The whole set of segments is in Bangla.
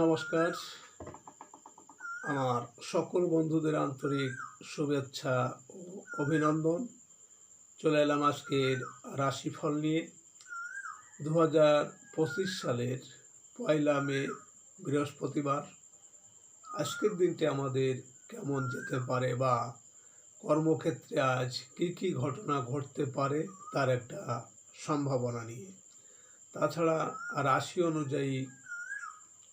নমস্কার। আমার সকল বন্ধুদের আন্তরিক শুভেচ্ছা ও অভিনন্দন। চলে এলাম আজকের রাশিফল নিয়ে। 2025 সালের 1 মে বৃহস্পতিবার। আজকের দিনটি আমাদের কেমন যেতে পারে বা কর্মক্ষেত্রে আজ কী ঘটনা ঘটতে পারে তার একটা সম্ভাবনা নিয়ে। তাছাড়া রাশি অনুযায়ী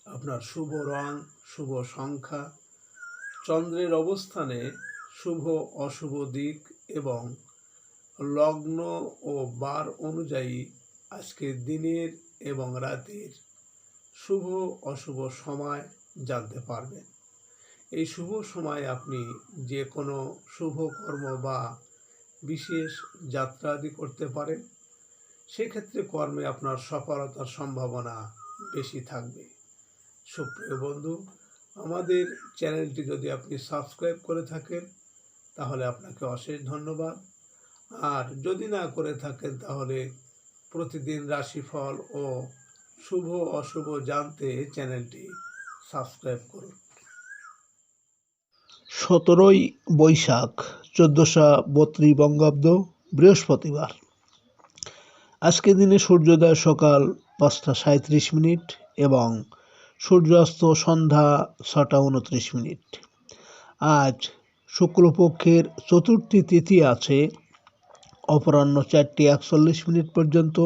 আপনার শুভ রং, শুভ সংখ্যা, চন্দ্রের অবস্থানে শুভ অশুভ দিক এবং লগ্ন ও বার অনুযায়ী আজকের দিনের এবং রাতের শুভ অশুভ সময় জানতে পারবেন। এই শুভ সময়ে আপনি যে কোনো শুভ কর্ম বা বিশেষ যাত্রা আদি করতে পারেন। সেক্ষেত্রে কর্মে আপনার সফলতার সম্ভাবনা বেশি থাকবে। সুপ্রিয় বন্ধু, আমাদের চ্যানেলটি যদি আপনি সাবস্ক্রাইব করে থাকেন তাহলে আপনাকে অশেষ ধন্যবাদ। আর যদি না করে থাকেন তাহলে প্রতিদিন রাশিফল ও শুভ অশুভ জানতে চ্যানেলটি সাবস্ক্রাইব করুন। 17ই বৈশাখ 1432 বঙ্গাব্দ বৃহস্পতিবার। আজকের দিনে সূর্যোদয় সকাল 5টা 37 এবং সূর্যাস্ত সন্ধ্যা 6টা 29। আজ শুক্লপক্ষের চতুর্থী তিথি আছে অপরাহ্ন 4টা 41 পর্যন্ত।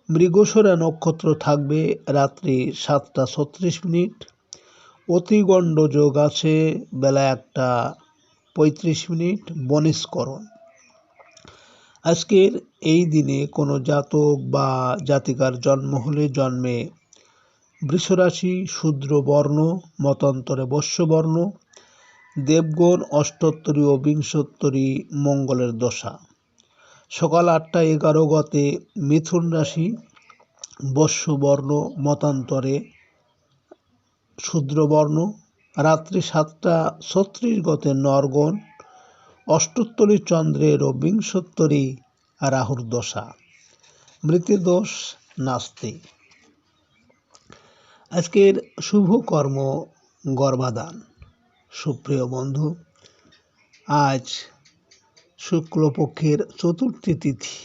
মৃগশিরা নক্ষত্র থাকবে রাত্রি 7টা 36। অতিগণ্ড যোগ আছে বেলা 1টা 35। বনিষ্করণ। আজকের এই দিনে কোনো জাতক বা জাতিকার জন্ম হলে জন্মে বৃষরাশি, শূদ্র বর্ণ, মতান্তরে বৈশ্যবর্ণ, দেবগণ, অষ্টোত্তরী ও বিংশোত্তরী মঙ্গলের দশা। সকাল 8টা 11 গতে মিথুন রাশি, বৈশ্যবর্ণ, মতান্তরে শূদ্রবর্ণ। রাত্রি 7টা 36 গতে নরগণ, অষ্টোত্তরী চন্দ্রের ও বিংশোত্তরী রাহুর দশা। মৃত্যুদোষ নাস্তি। আজকের শুভ কর্ম গর্ভাধান। সুপ্রিয় বন্ধু, আজ শুক্লপক্ষের চতুর্থী তিথি।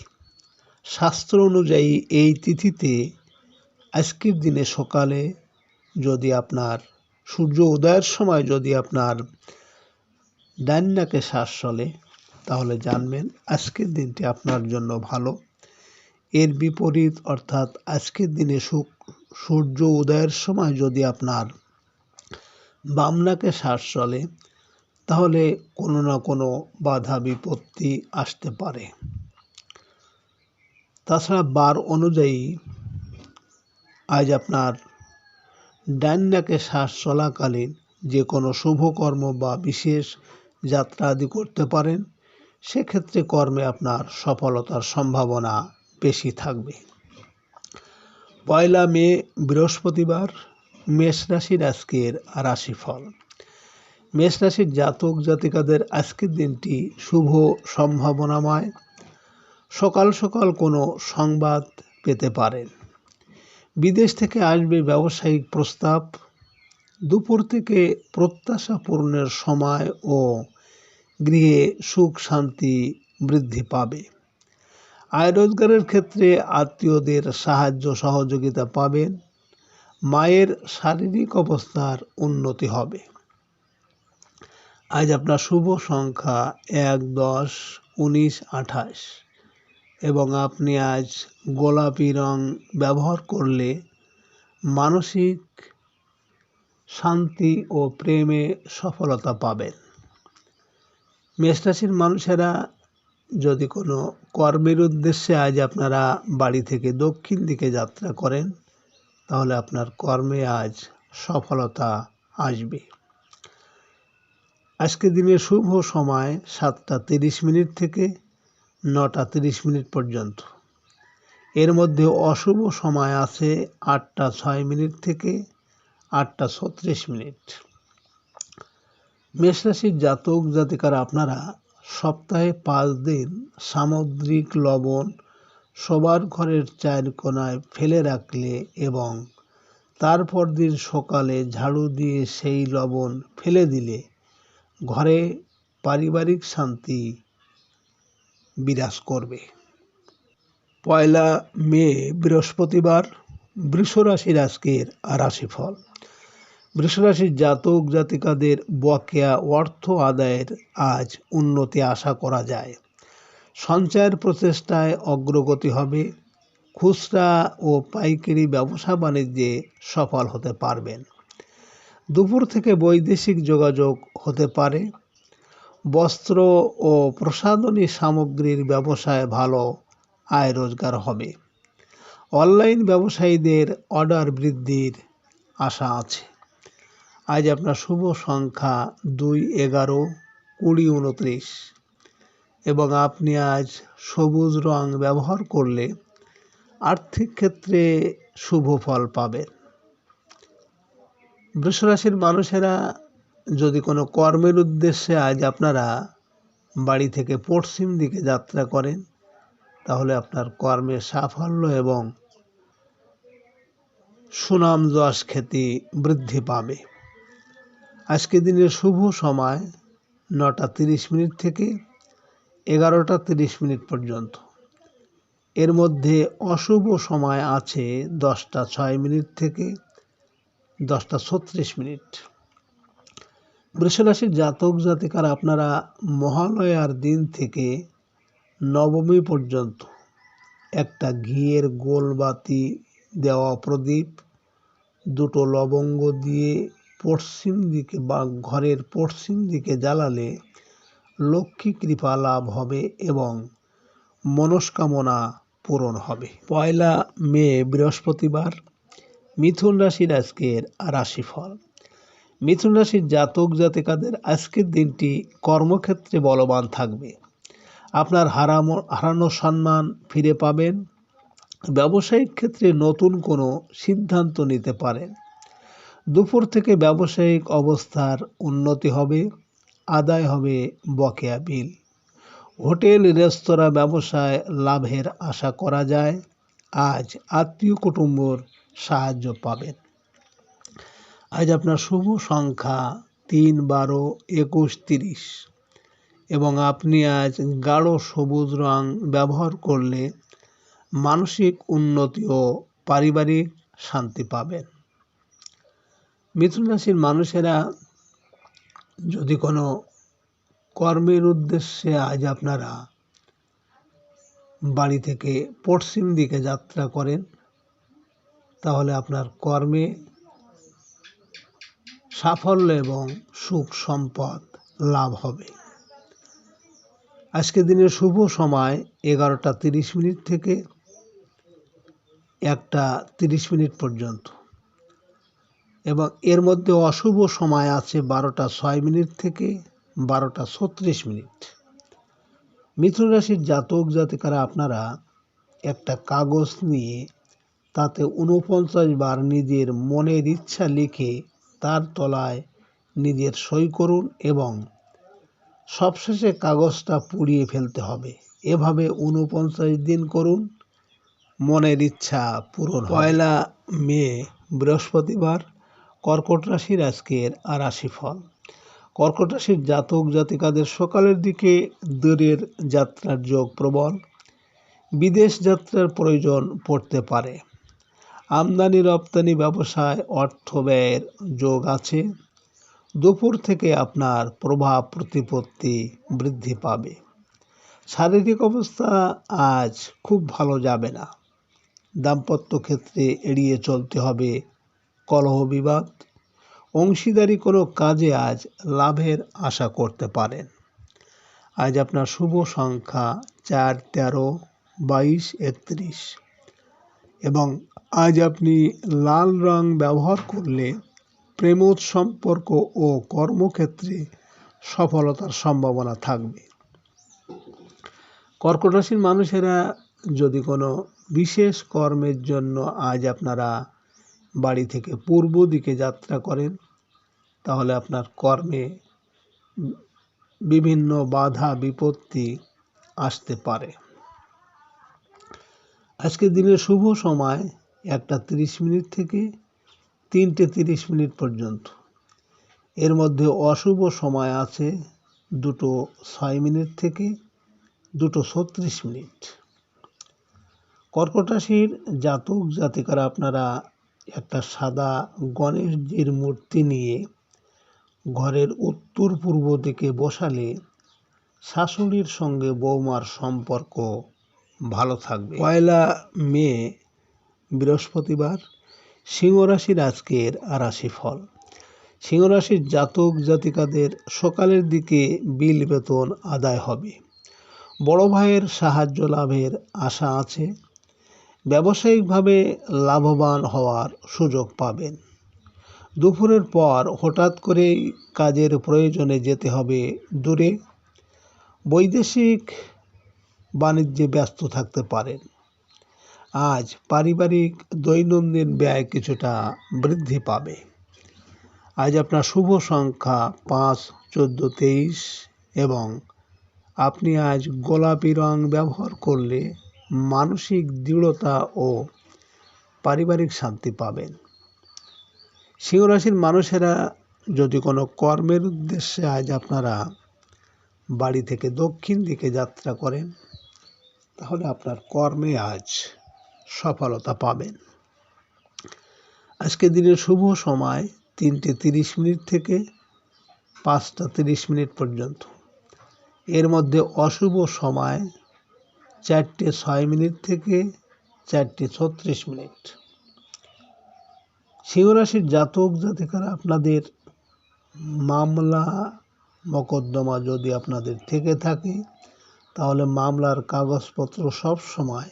শাস্ত্র অনুযায়ী এই তিথিতে আজকের দিনে সকালে যদি আপনার সূর্য উদয়ের সময় যদি আপনার ডান নাকে শ্বাস চলে তাহলে জানবেন আজকের দিনটি আপনার জন্য ভালো। এর বিপরীত অর্থাৎ আজকের দিনে সূর্য উদয়ের সময় যদি আপনার বাম নাকে শ্বাস চলে তাহলে কোনো না কোনো বাধা বিপত্তি আসতে পারে। তাছাড়া বার অনুযায়ী আজ আপনার ডান নাকে শ্বাস চলাকালীন যে কোনো শুভকর্ম বা বিশেষ যাত্রা আদি করতে পারেন। সেক্ষেত্রে কর্মে আপনার সফলতার সম্ভাবনা বেশি থাকবে। 1 মে বৃহস্পতিবার। মেষ রাশির আজকের রাশিফল। মেষ রাশির জাতক জাতিকাদের আজকের দিনটি শুভ সম্ভাবনাময়। সকাল সকাল কোনো সংবাদ পেতে পারেন। বিদেশ থেকে আসবে ব্যবসায়িক প্রস্তাব। দুপুর থেকে প্রত্যাশা পূরণের সময় ও গৃহে সুখ শান্তি বৃদ্ধি পাবে। আয় রোজগারের ক্ষেত্রে আত্মীয়দের সাহায্য সহযোগিতা পাবেন। মায়ের শারীরিক অবস্থার উন্নতি হবে। আজ আপনার শুভ সংখ্যা 1, 10, 19, 28 এবং আপনি আজ গোলাপি রং ব্যবহার করলে মানসিক শান্তি ও প্রেমে সফলতা পাবেন। মেষ রাশির মানুষেরা যদি কোনো কর্মের উদ্দেশ্যে আজ আপনারা বাড়ি থেকে দক্ষিণ দিকে যাত্রা করেন তাহলে আপনার কর্মে আজ সফলতা আসবে। আজকের দিনের শুভ সময় 7টা 30 থেকে 9টা 30 পর্যন্ত। এর মধ্যে অশুভ সময় আছে 8টা 6 থেকে 8টা 36। মেষ রাশির জাতক জাতিকারা আপনারা সপ্তাহে 5 দিন সামুদ্রিক লবণ সবার ঘরের 4 কোণায় ফেলে রাখলে এবং তারপর দিন সকালে ঝাড়ু দিয়ে সেই লবণ ফেলে দিলে ঘরে পারিবারিক শান্তি বিরাজ করবে। 1 মে বৃহস্পতিবার, বৃষরাশির আজকের রাশিফল। বৃষরাশির জাতক জাতিকাদের বকেয়া অর্থ আদায়ের আজ উন্নতি আশা করা যায়। সঞ্চয়ের প্রচেষ্টায় অগ্রগতি হবে। খুচরা ও পাইকারি ব্যবসা বাণিজ্যে সফল হতে পারবেন। দুপুর থেকে বৈদেশিক যোগাযোগ হতে পারে। বস্ত্র ও প্রসাধনী সামগ্রীর ব্যবসায় ভালো আয় রোজগার হবে। অনলাইন ব্যবসায়ীদের অর্ডার বৃদ্ধির আশা আছে। আজ আপনার শুভ সংখ্যা 2, 11, 20, 29 এবং আপনি আজ সবুজ রং ব্যবহার করলে আর্থিক ক্ষেত্রে শুভ ফল পাবেন। বৃষরাশির মানুষেরা যদি কোনো কর্মের উদ্দেশ্যে আজ আপনারা বাড়ি থেকে পশ্চিম দিকে যাত্রা করেন, তাহলে আপনার কর্মের সাফল্য এবং সুনাম যশ খ্যাতি বৃদ্ধি পাবে। আজকে দিনের শুভ সময় 9:30 থেকে 11:30 পর্যন্ত। এর মধ্যে অশুভ সময় আছে 10:06 থেকে 10:36। বৃষরাশির জাতক জাতিকারা আপনারা মহালয়ার দিন থেকে নবমী পর্যন্ত একটা ঘিয়ের গোল বাতি দেওয়া প্রদীপ, 2টো লবঙ্গ দিয়ে পশ্চিম দিকে বা ঘরের পশ্চিম দিকে জ্বালালে লক্ষ্মী কৃপা লাভ হবে এবং মনস্কামনা পূরণ হবে। 1 মে বৃহস্পতিবার, মিথুন রাশির আজকের রাশিফল। মিথুন রাশির জাতক জাতিকাদের আজকের দিনটি কর্মক্ষেত্রে বলবান থাকবে। আপনার হারানো সম্মান ফিরে পাবেন। ব্যবসায়িক ক্ষেত্রে নতুন কোনো সিদ্ধান্ত নিতে পারেন। দুপুর থেকে ব্যবসায়িক অবস্থার উন্নতি হবে। আদায় হবে বকেয়া বিল। হোটেল রেস্তোরাঁ ব্যবসায় লাভের আশা করা যায়। আজ আত্মীয় কুটুম্বর সাহায্য পাবেন। আজ আপনার শুভ সংখ্যা 3, 12, 21, 30 এবং আপনি আজ গাঢ় সবুজ রং ব্যবহার করলে মানসিক উন্নতি ও পারিবারিক শান্তি পাবেন। মিথুন রাশির মানুষেরা যদি কোনো কর্মের উদ্দেশ্যে আজ আপনারা বাড়ি থেকে পশ্চিম দিকে যাত্রা করেন, তাহলে আপনার কর্মে সাফল্য এবং সুখ সম্পদ লাভ হবে। আজকের দিনের শুভ সময় 11:30 থেকে 1:30 পর্যন্ত এবং এর মধ্যে অশুভ সময় আছে 12:06 থেকে 12:36। মিথুন রাশির জাতক জাতিকারা আপনারা একটা কাগজ নিয়ে তাতে 49 বার নিজের মনের ইচ্ছা লিখে তার তলায় নিজের সই করুন এবং সবশেষে কাগজটা পুড়িয়ে ফেলতে হবে। এভাবে 49 দিন করুন, মনের ইচ্ছা পূরণ হবে। 1 মে বৃহস্পতিবার, কর্কট রাশির আজকের রাশিফল। কর্কট রাশির জাতক জাতিকাদের সকালের দিকে দূরের যাত্রার যোগ প্রবল। বিদেশ যাত্রার প্রয়োজন পড়তে পারে। আমদানি রপ্তানি ব্যবসায় অর্থ ব্যয়ের যোগ আছে। দুপুর থেকে আপনার প্রভাব প্রতিপত্তি বৃদ্ধি পাবে। শারীরিক অবস্থা আজ খুব ভালো যাবে না। দাম্পত্য ক্ষেত্রে এড়িয়ে চলতে হবে কলহ বিবাদ। অংশীদারি কোনো কাজে আজ লাভের আশা করতে পারেন। আজ আপনার শুভ সংখ্যা 4, 13, 22, 31 এবং আজ আপনি লাল রং ব্যবহার করলে প্রেমজ সম্পর্ক ও কর্মক্ষেত্রে সফলতার সম্ভাবনা থাকবে। কর্কট রাশির মানুষেরা যদি কোনো বিশেষ কর্মের জন্য আজ আপনারা বাড়ি থেকে পূর্ব দিকে যাত্রা করেন, তাহলে আপনার কর্মে বিভিন্ন বাধা বিপত্তি আসতে পারে। আজকের দিনের শুভ সময় 1:30 থেকে 3:30 পর্যন্ত। এর মধ্যে অশুভ সময় আছে 2:06 থেকে 2:36। কর্কট রাশির জাতক জাতিকারা আপনারা একটা সাদা গণেশজির মূর্তি নিয়ে ঘরের উত্তর পূর্ব দিকে বসালে শাশুড়ির সঙ্গে বৌমার সম্পর্ক ভালো থাকবে। 1 মে বৃহস্পতিবার, সিংহ রাশির আজকের রাশিফল। সিংহ রাশির জাতক জাতিকাদের সকালের দিকে বিল বেতন আদায় হবে। বড় ভাইয়ের সাহায্য লাভের আশা আছে। ব্যবসায়িকভাবে লাভবান হওয়ার সুযোগ পাবেন। দুপুরের পর হঠাৎ করেই কাজের প্রয়োজনে যেতে হবে দূরে। বৈদেশিক বাণিজ্যে ব্যস্ত থাকতে পারেন। আজ পারিবারিক দৈনন্দিন ব্যয় কিছুটা বৃদ্ধি পাবে। আজ আপনার শুভ সংখ্যা 5, 14, 23 এবং আপনি আজ গোলাপি রং ব্যবহার করলে মানসিক দৃঢ়তা ও পারিবারিক শান্তি পাবেন। সিংহ রাশির মানুষেরা যদি কোনো কর্মের উদ্দেশ্যে আজ আপনারা বাড়ি থেকে দক্ষিণ দিকে যাত্রা করেন, তাহলে আপনার কর্মে আজ সফলতা পাবেন। আজকে দিনের শুভ সময় 3:30 থেকে 5:30 পর্যন্ত। এর মধ্যে অশুভ সময় 4:06 থেকে 4:36। সিংহ রাশির জাতক জাতিকারা আপনাদের মামলা মোকদ্দমা যদি আপনাদের থেকে থাকে, তাহলে মামলার কাগজপত্র সব সময়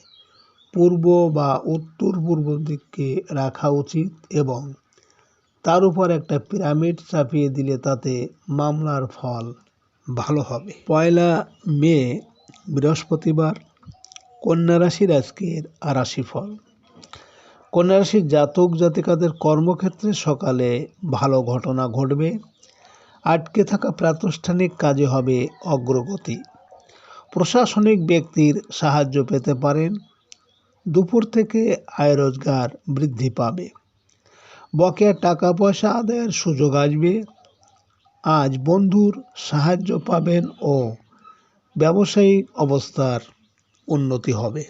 পূর্ব বা উত্তর পূর্ব দিকে রাখা উচিত এবং তার উপর একটা পিরামিড চাপিয়ে দিলে তাতে মামলার ফল ভালো হবে। 1 মে বৃহস্পতিবার, কন্যা রাশির আজকের রাশিফল। কন্যা রাশির জাতক জাতিকাদের কর্মক্ষেত্রে সকালে ভালো ঘটনা ঘটবে। আটকে থাকা প্রাতিষ্ঠানিক কাজে হবে অগ্রগতি। প্রশাসনিক ব্যক্তির সাহায্য পেতে পারেন। দুপুর থেকে আয় রোজগার বৃদ্ধি পাবে। বকেয়া টাকা পয়সা আদায়ের সুযোগ আসবে। আজ বন্ধুর সাহায্য পাবেন ও ব্যবসায়িক অবস্থার উন্নতি হবে।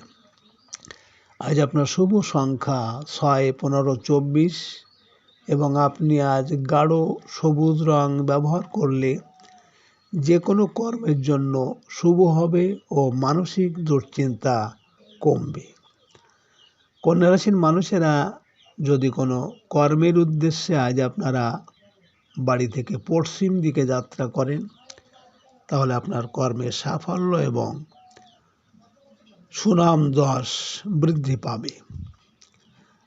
আজ আপনার শুভ সংখ্যা 6, 15, 24 এবং আপনি আজ গাঢ় সবুজ রং ব্যবহার করলে যে কোনো কর্মের জন্য শুভ হবে ও মানসিক দুশ্চিন্তা কমবে। কন্যা রাশির মানুষেরা যদি কোনো কর্মের উদ্দেশ্যে আজ আপনারা বাড়ি থেকে পশ্চিম দিকে যাত্রা করেন, তাহলে আপনার কর্মের সাফল্য এবং সুনাম যশ বৃদ্ধি পাবে।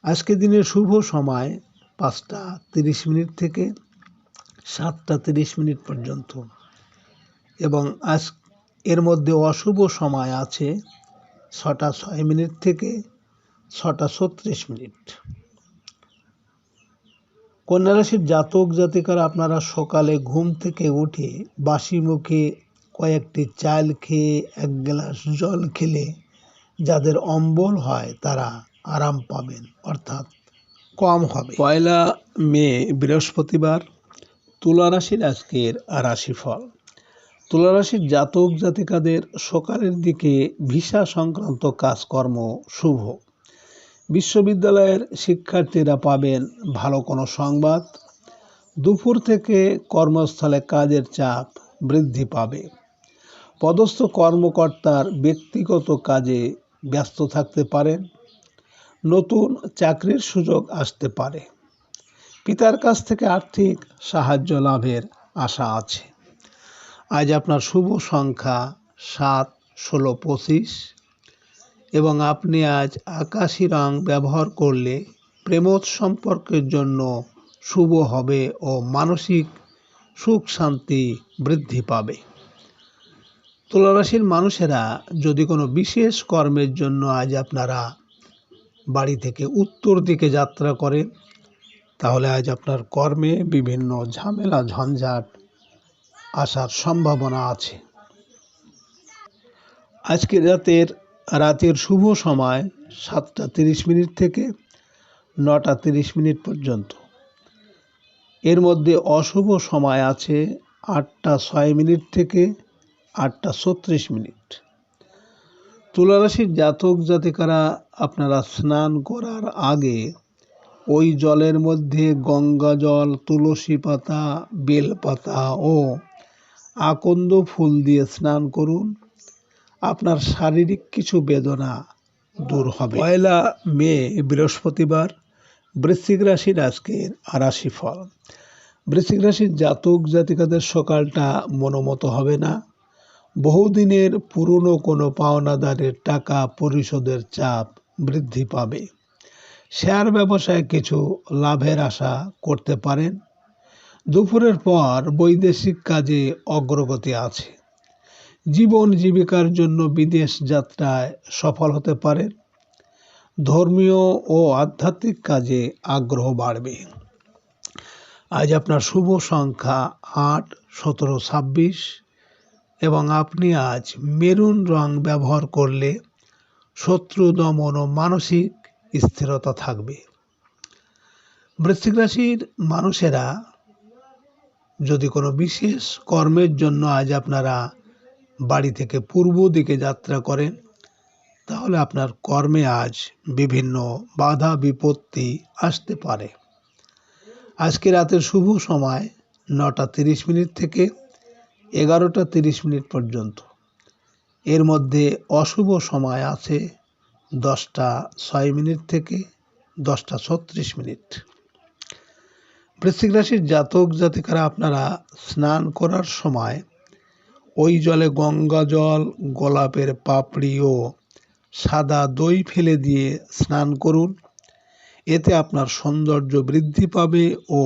আজকে দিনের শুভ সময় 5:30 থেকে 7:30 পর্যন্ত এবং এর মধ্যে অশুভ সময় আছে 6:06 থেকে 6:36। কন্যা রাশির জাতক জাতিকারা আপনারা সকালে ঘুম থেকে উঠে বাসি মুখে কয়েকটি চাল খেয়ে 1 গ্লাস জল খেলে যাদের অম্বল হয় তারা আরাম পাবেন, অর্থাৎ কম হবে। 1 মে বৃহস্পতিবার, তুলা রাশির আজকের রাশিফল। তুলা রাশির জাতক জাতিকাদের সকালের দিকে ভিসা সংক্রান্ত কাজকর্ম শুভ। বিশ্ববিদ্যালয়ের শিক্ষার্থীরা পাবেন ভালো কোনো সংবাদ। দুপুর থেকে কর্মস্থলে কাজের চাপ বৃদ্ধি পাবে। পদস্থ কর্মকর্তার ব্যক্তিগত কাজে ব্যস্ত থাকতে পারেন। নতুন চাকরির সুযোগ আসতে পারে। পিতার কাছ থেকে আর্থিক সাহায্য লাভের আশা আছে। আজ আপনার শুভ সংখ্যা 7, 16, 25 এবং আপনি আজ আকাশি রং ব্যবহার করলে প্রেমজ সম্পর্কের জন্য শুভ হবে ও মানসিক সুখ শান্তি বৃদ্ধি পাবে। তুলা রাশির মানুষেরা যদি কোনো বিশেষ কর্মের জন্য আজ আপনারা বাড়ি থেকে উত্তর দিকে যাত্রা করেন, তাহলে আজ আপনার কর্মে বিভিন্ন ঝামেলা ঝঞ্ঝাট আসার সম্ভাবনা আছে। আজকে রাতের শুভ সময় 7:30 থেকে 9:30 পর্যন্ত এর মধ্যে অশুভ সময় আছে 8টা 6 মিনিট থেকে 8টা 36 মিনিট। তুলা রাশির জাতক জাতিকারা আপনারা স্নান করার আগে ওই জলের মধ্যে গঙ্গা জল, তুলসী পাতা, বেলপাতা ও আকন্দ ফুল দিয়ে স্নান করুন। আপনার শারীরিক কিছু বেদনা দূর হবে। 1 মে বৃহস্পতিবার, বৃশ্চিক রাশির আজকের রাশিফল। বৃশ্চিক রাশির জাতক জাতিকাদের সকালটা মনোমতো হবে না। বহুদিনের পুরনো কোনো পাওনাদারের টাকা পরিশোধের চাপ বৃদ্ধি পাবে। শেয়ার ব্যবসায় কিছু লাভের আশা করতে পারেন। দুপুরের পর বৈদেশিক কাজে অগ্রগতি আছে। জীবন জীবিকার জন্য বিদেশ যাত্রায় সফল হতে পারেন। ধর্মীয় ও আধ্যাত্মিক কাজে আগ্রহ বাড়বে। আজ আপনার শুভ সংখ্যা 8, 17, 26 এবং আপনি আজ মেরুন রং ব্যবহার করলে শত্রু দমন ও মানসিক স্থিরতা থাকবে। বৃশ্চিক রাশির মানুষেরা যদি কোনো বিশেষ কর্মের জন্য আজ আপনারা বাড়ি থেকে পূর্ব দিকে যাত্রা করেন, তাহলে আপনার কর্মে আজ বিভিন্ন বাধা বিপত্তি আসতে পারে। আজকে রাতের শুভ সময় 9টা 30 মিনিট থেকে 11টা 30 মিনিট পর্যন্ত। এর মধ্যে অশুভ সময় আছে 10টা 6 মিনিট থেকে 10টা 36 মিনিট। বৃশ্চিক রাশির জাতক জাতিকারা আপনারা স্নান করার সময় ওই জলে গঙ্গা জল, গোলাপের পাপড়ি ও সাদা দই ফেলে দিয়ে স্নান করুন। এতে আপনার সৌন্দর্য বৃদ্ধি পাবে ও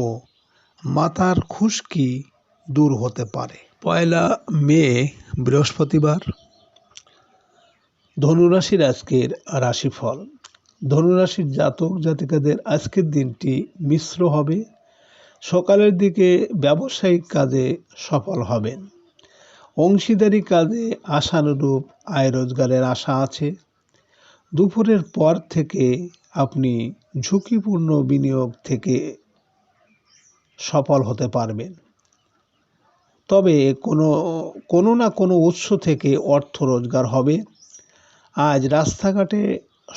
মাথার খুশকি দূর হতে পারে। 1 মে বৃহস্পতিবার, ধনুরাশির আজকের রাশিফল। ধনুরাশির জাতক জাতিকাদের আজকের দিনটি মিশ্র হবে। সকালের দিকে ব্যবসায়িক কাজে সফল হবেন। অংশীদারি কাজে আশানুরূপ আয় রোজগারের আশা আছে। দুপুরের পর থেকে আপনি ঝুঁকিপূর্ণ বিনিয়োগ থেকে সফল হতে পারবেন। তবে কোনো না কোনো উৎস থেকে অর্থ রোজগার হবে। আজ রাস্তাঘাটে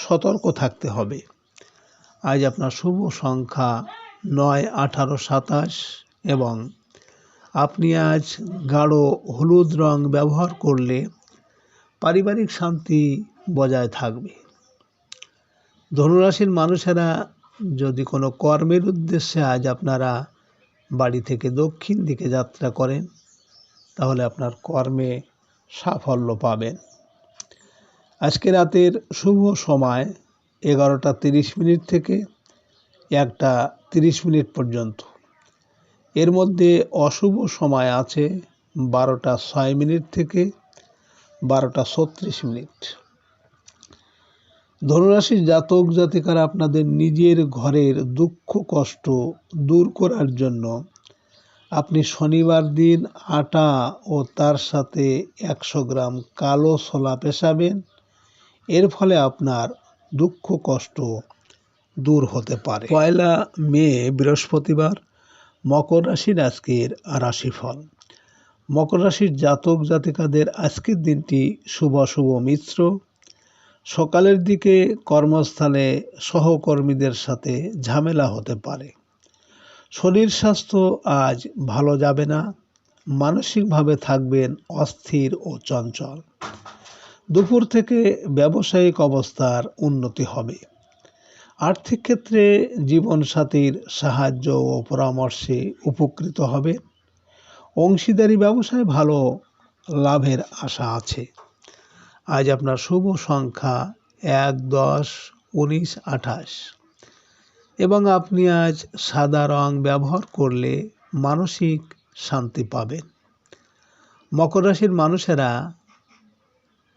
সতর্ক থাকতে হবে। আজ আপনার শুভ সংখ্যা 9, 18, 27 এবং আপনি আজ গাঢ় হলুদ রং ব্যবহার করলে পারিবারিক শান্তি বজায় থাকবে। ধনুরাশির মানুষেরা যদি কোনো কর্মের উদ্দেশ্যে আজ আপনারা বাড়ি থেকে দক্ষিণ দিকে যাত্রা করেন, তাহলে আপনার কর্মে সাফল্য পাবেন। আজকে রাতের শুভ সময় 11টা 30 মিনিট থেকে 1টা 30 মিনিট পর্যন্ত। এর মধ্যে অশুভ সময় আছে 12টা 6 মিনিট থেকে 12টা 36 মিনিট। ধনুরাশির জাতক জাতিকারা আপনাদের নিজের ঘরের দুঃখ কষ্ট দূর করার জন্য আপনি শনিবার দিন আটা ও তার সাথে 100 গ্রাম কালো ছোলা পেশাবেন। এর ফলে আপনার দুঃখ কষ্ট দূর হতে পারে। 1 মে বৃহস্পতিবার, মকর রাশির আজকের রাশিফল। মকর রাশির জাতক জাতিকাদের আজকের দিনটি শুভ মিশ্র। সকালের দিকে কর্মস্থলে সহকর্মীদের সাথে ঝামেলা হতে পারে। শরীর স্বাস্থ্য আজ ভালো যাবে না। মানসিকভাবে থাকবেন অস্থির ও চঞ্চল। দুপুর থেকে ব্যবসায়িক অবস্থার উন্নতি হবে। আর্থিক ক্ষেত্রে জীবনসাথীর সাহায্য ও পরামর্শে উপকৃত হবে। অংশীদারি ব্যবসায় ভালো লাভের আশা আছে। আজ আপনার শুভ সংখ্যা 1, 10, 19, 28 এবং আপনি আজ সাদা রং ব্যবহার করলে মানসিক শান্তি পাবেন। মকর রাশির মানুষেরা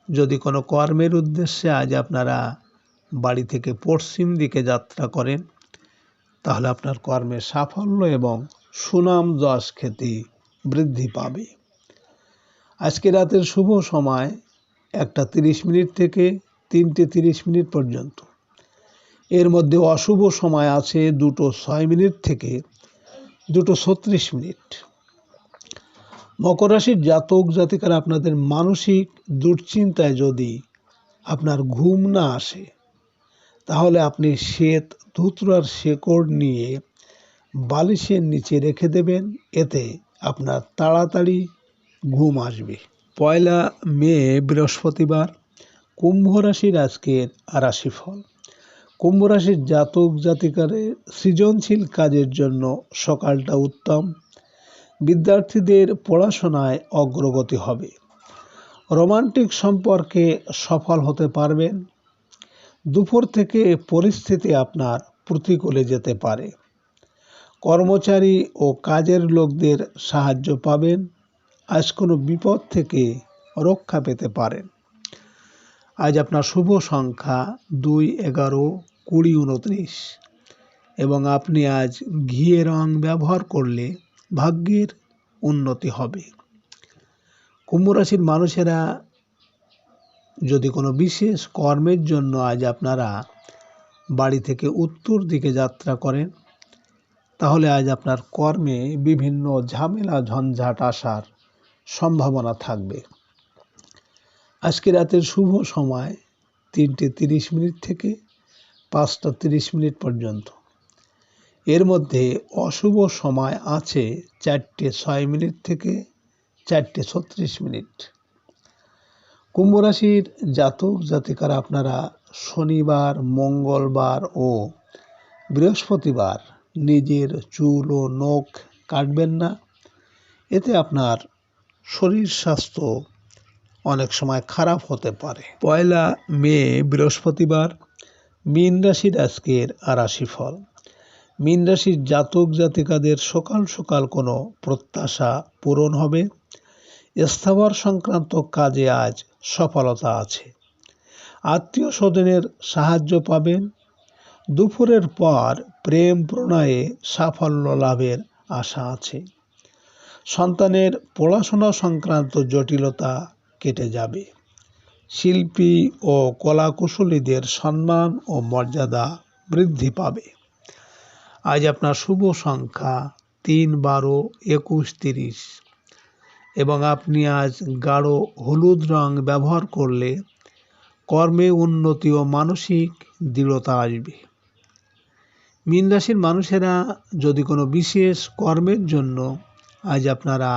যদি কোনো কর্মের উদ্দেশ্যে আজ আপনারা বাড়ি থেকে পশ্চিম দিকে যাত্রা করেন, তাহলে আপনার কর্মের সাফল্য এবং সুনাম যশ খ্যাতি বৃদ্ধি পাবে। আজকে রাতের শুভ সময় 1টা 30 মিনিট থেকে 3টে 30 মিনিট পর্যন্ত। এর মধ্যে অশুভ সময় আছে 2টো 6 মিনিট থেকে 2:36। মকর রাশির জাতক জাতিকারা আপনাদের মানসিক দুশ্চিন্তায় যদি আপনার ঘুম না আসে, তাহলে আপনি শ্বেত ধুতরার শেকড় নিয়ে বালিশের নিচে রেখে দেবেন, এতে আপনার তাড়াতাড়ি ঘুম আসবে। 1 মে বৃহস্পতিবার, কুম্ভ রাশির আজকের রাশিফল। কুম্ভ রাশির জাতক জাতিকাদের সৃজনশীল কাজের জন্য সকালটা উত্তম। বিদ্যার্থীদের পড়াশোনায় অগ্রগতি হবে। রোমান্টিক সম্পর্কে সফল হতে পারবেন। দুপুর থেকে পরিস্থিতি আপনার প্রতিকূলে যেতে পারে। কর্মচারী ও কাজের লোকদের সাহায্য পাবেন। আজ কোনো বিপদ থেকে রক্ষা পেতে পারেন। আজ আপনার শুভ সংখ্যা 2, 11, 20, 29 এবং আপনি আজ ঘিয়ে রং ব্যবহার করলে ভাগ্যের উন্নতি হবে। কুম্ভ রাশির মানুষেরা যদি কোনো বিশেষ কর্মের জন্য আজ আপনারা বাড়ি থেকে উত্তর দিকে যাত্রা করেন, তাহলে আজ আপনার কর্মে বিভিন্ন ঝামেলা ঝঞ্ঝাট আসার সম্ভাবনা থাকবে। আজকে রাতের শুভ সময় 3:30 থেকে 5:30 পর্যন্ত। এর মধ্যে অশুভ সময় আছে 4:06 থেকে 4:36। কুম্ভ রাশির জাতক জাতিকারা আপনারা শনিবার, মঙ্গলবার ও বৃহস্পতিবার নিজের চুল ও নখ কাটবেন না। এতে আপনার শরীর স্বাস্থ্য অনেক সময় খারাপ হতে পারে। 1 মে বৃহস্পতিবার, মীন রাশির আজকের রাশিফল। মীন রাশির জাতক জাতিকাদের সকাল সকাল কোনো প্রত্যাশা পূরণ হবে। স্থাবর সংক্রান্ত কাজে আজ সফলতা আছে। আত্মীয় স্বজনের সাহায্য পাবেন। দুপুরের পর প্রেম প্রণয়ে সাফল্য লাভের আশা আছে। সন্তানের পড়াশোনা সংক্রান্ত জটিলতা কেটে যাবে। শিল্পী ও কলাকুশলীদের সম্মান ও মর্যাদা বৃদ্ধি পাবে। আজ আপনার শুভ সংখ্যা 3, 12, 21, 30 এবং আপনি আজ গাঢ় হলুদ রং ব্যবহার করলে কর্মে উন্নতি ও মানসিক দৃঢ়তা আসবে। মীন রাশির মানুষেরা যদি কোনো বিশেষ কর্মের জন্য আজ আপনারা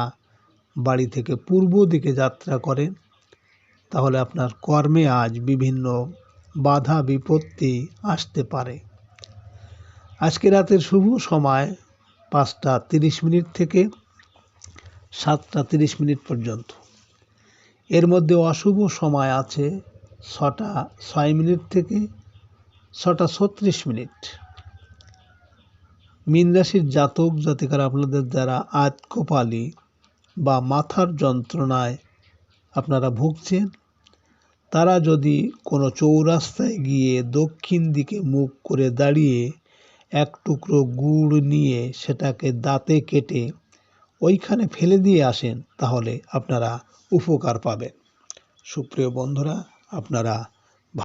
বাড়ি থেকে পূর্ব দিকে যাত্রা করেন, তাহলে আপনার কর্মে আজ বিভিন্ন বাধা বিপত্তি আসতে পারে। আজকে রাতের শুভ সময় 5:30 থেকে 7:30 পর্যন্ত। এর মধ্যে অশুভ সময় আছে 6:06 থেকে 6:36। মীন রাশির জাতক জাতিকারা আপনাদের দ্বারা আতকপালি বা মাথার যন্ত্রণায় আপনারা ভুগছেন, তারা যদি কোনো চৌরাস্তায় গিয়ে দক্ষিণ দিকে মুখ করে দাঁড়িয়ে এক টুকরো গুড় নিয়ে সেটাকে দাঁতে কেটে ওইখানে ফেলে দিয়ে আসেন, তাহলে আপনারা উপকার পাবেন। সুপ্রিয় বন্ধুরা, আপনারা